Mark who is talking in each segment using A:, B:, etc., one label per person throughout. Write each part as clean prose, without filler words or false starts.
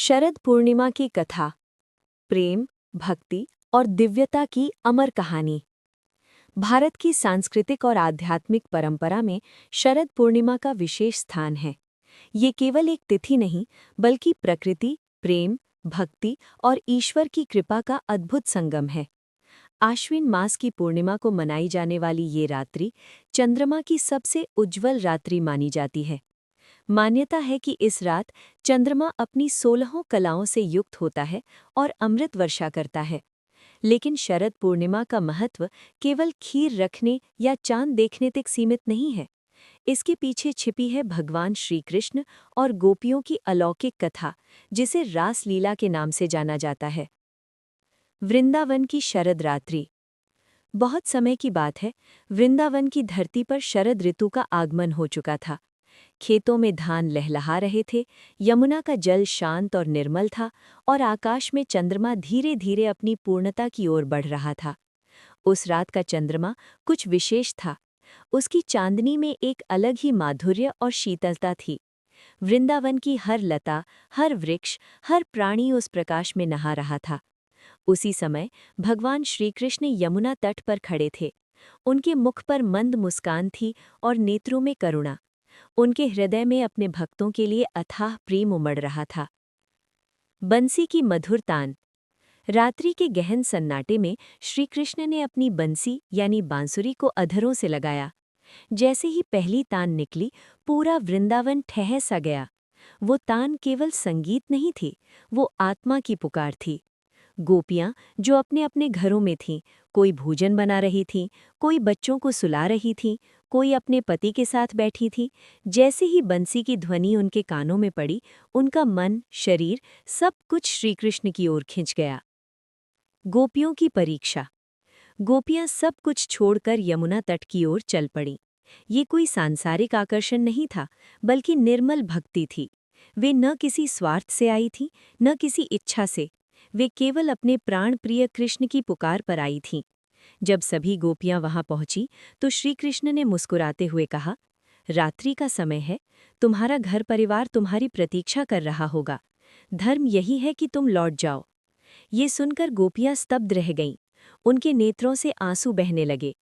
A: शरद पूर्णिमा की कथा, प्रेम, भक्ति और दिव्यता की अमर कहानी। भारत की सांस्कृतिक और आध्यात्मिक परंपरा में शरद पूर्णिमा का विशेष स्थान है। ये केवल एक तिथि नहीं, बल्कि प्रकृति, प्रेम, भक्ति और ईश्वर की कृपा का अद्भुत संगम है। आश्विन मास की पूर्णिमा को मनाई जाने वाली ये रात्रि चंद्रमा की सबसे उज्ज्वल रात्रि मानी जाती है। मान्यता है कि इस रात चंद्रमा अपनी 16 कलाओं से युक्त होता है और अमृत वर्षा करता है। लेकिन शरद पूर्णिमा का महत्व केवल खीर रखने या चांद देखने तक सीमित नहीं है। इसके पीछे छिपी है भगवान श्री कृष्ण और गोपियों की अलौकिक कथा, जिसे रास लीला के नाम से जाना जाता है। वृंदावन की शरद रात्रि। बहुत समय की बात है, वृंदावन की धरती पर शरद ऋतु का आगमन हो चुका था। खेतों में धान लहलहा रहे थे, यमुना का जल शांत और निर्मल था और आकाश में चंद्रमा धीरे धीरे अपनी पूर्णता की ओर बढ़ रहा था। उस रात का चंद्रमा कुछ विशेष था। उसकी चांदनी में एक अलग ही माधुर्य और शीतलता थी। वृंदावन की हर लता, हर वृक्ष, हर प्राणी उस प्रकाश में नहा रहा था। उसी समय भगवान श्रीकृष्ण यमुना तट पर खड़े थे। उनके मुख पर मंद मुस्कान थी और नेत्रों में करुणा। उनके हृदय में अपने भक्तों के लिए अथाह प्रेम उमड़ रहा था। बंसी की मधुर तान। रात्रि के गहन सन्नाटे में श्रीकृष्ण ने अपनी बंसी यानी बांसुरी को अधरों से लगाया। जैसे ही पहली तान निकली, पूरा वृंदावन ठहर सा गया। वो तान केवल संगीत नहीं थी, वो आत्मा की पुकार थी। गोपियां जो अपने अपने घरों में थीं, कोई भोजन बना रही थीं, कोई बच्चों को सुला रही थीं, कोई अपने पति के साथ बैठी थी। जैसे ही बंसी की ध्वनि उनके कानों में पड़ी, उनका मन, शरीर, सब कुछ श्रीकृष्ण की ओर खिंच गया। गोपियों की परीक्षा। गोपियां सब कुछ छोड़कर यमुना तट की ओर चल पड़ीं। ये कोई सांसारिक आकर्षण नहीं था, बल्कि निर्मल भक्ति थी। वे न किसी स्वार्थ से आई थीं, न किसी इच्छा से। वे केवल अपने प्राण प्रिय कृष्ण की पुकार पर आई थीं। जब सभी गोपियां वहां पहुंची तो श्रीकृष्ण ने मुस्कुराते हुए कहा, रात्रि का समय है, तुम्हारा घर परिवार तुम्हारी प्रतीक्षा कर रहा होगा। धर्म यही है कि तुम लौट जाओ। ये सुनकर गोपियां स्तब्ध रह गईं। उनके नेत्रों से आंसू बहने लगे।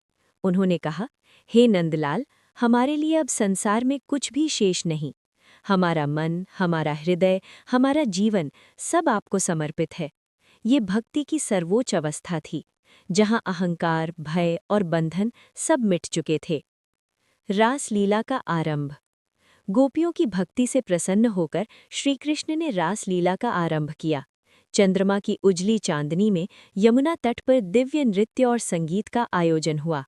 A: उन्होंने कहा, हे नंदलाल, हमारे लिए अब संसार में कुछ भी शेष नहीं। हमारा मन, हमारा हृदय, हमारा जीवन सब आपको समर्पित है। ये भक्ति की सर्वोच्च अवस्था थी, जहां अहंकार, भय और बंधन सब मिट चुके थे। रास लीला का आरंभ। गोपियों की भक्ति से प्रसन्न होकर श्रीकृष्ण ने रास लीला का आरंभ किया। चंद्रमा की उजली चांदनी में यमुना तट पर दिव्य नृत्य और संगीत का आयोजन हुआ।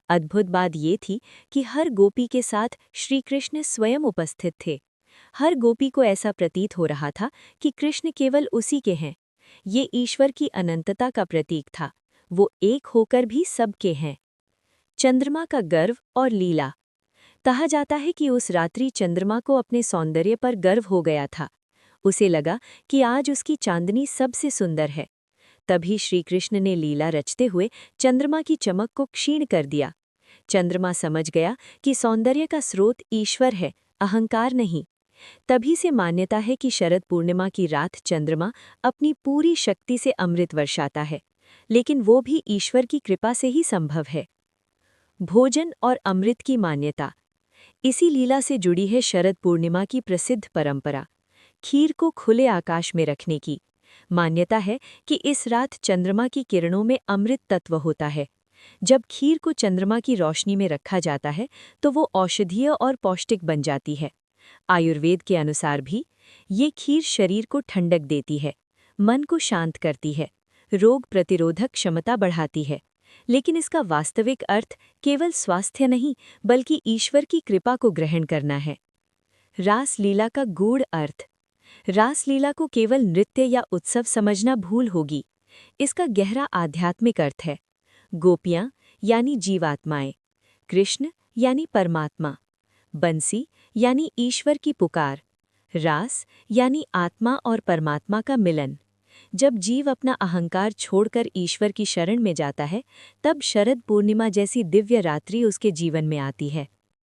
A: अद्भुत बात ये थी कि हर गोपी के साथ श्रीकृष्ण स्वयं उपस्थित थे। हर गोपी को ऐसा प्रतीत हो रहा था कि कृष्ण केवल उसी के हैं। ये ईश्वर की अनंतता का प्रतीक था। वो एक होकर भी सबके हैं। चंद्रमा का गर्व और लीला। कहा जाता है कि उस रात्रि चंद्रमा को अपने सौंदर्य पर गर्व हो गया था। उसे लगा कि आज उसकी चांदनी सबसे सुंदर है। तभी श्रीकृष्ण ने लीला रचते हुए चंद्रमा की चमक को क्षीण कर दिया। चंद्रमा समझ गया कि सौंदर्य का स्रोत ईश्वर है, अहंकार नहीं। तभी से मान्यता है कि शरद पूर्णिमा की रात चंद्रमा अपनी पूरी शक्ति से अमृत वर्षाता है, लेकिन वो भी ईश्वर की कृपा से ही संभव है। भोजन और अमृत की मान्यता। इसी लीला से जुड़ी है शरद पूर्णिमा की प्रसिद्ध परंपरा, खीर को खुले आकाश में रखने की। मान्यता है कि इस रात चंद्रमा की किरणों में अमृत तत्व होता है। जब खीर को चंद्रमा की रोशनी में रखा जाता है तो वो औषधीय और पौष्टिक बन जाती है। आयुर्वेद के अनुसार भी ये खीर शरीर को ठंडक देती है, मन को शांत करती है, रोग प्रतिरोधक क्षमता बढ़ाती है। लेकिन इसका वास्तविक अर्थ केवल स्वास्थ्य नहीं, बल्कि ईश्वर की कृपा को ग्रहण करना है। रास लीला का गूढ़ अर्थ। रास लीला को केवल नृत्य या उत्सव समझना भूल होगी। इसका गहरा आध्यात्मिक अर्थ है। गोपियां यानी जीवात्माएं, कृष्ण यानी परमात्मा, बंसी यानी ईश्वर की पुकार, रास यानी आत्मा और परमात्मा का मिलन। जब जीव अपना अहंकार छोड़कर ईश्वर की शरण में जाता है, तब शरद पूर्णिमा जैसी दिव्य रात्रि उसके जीवन में आती है।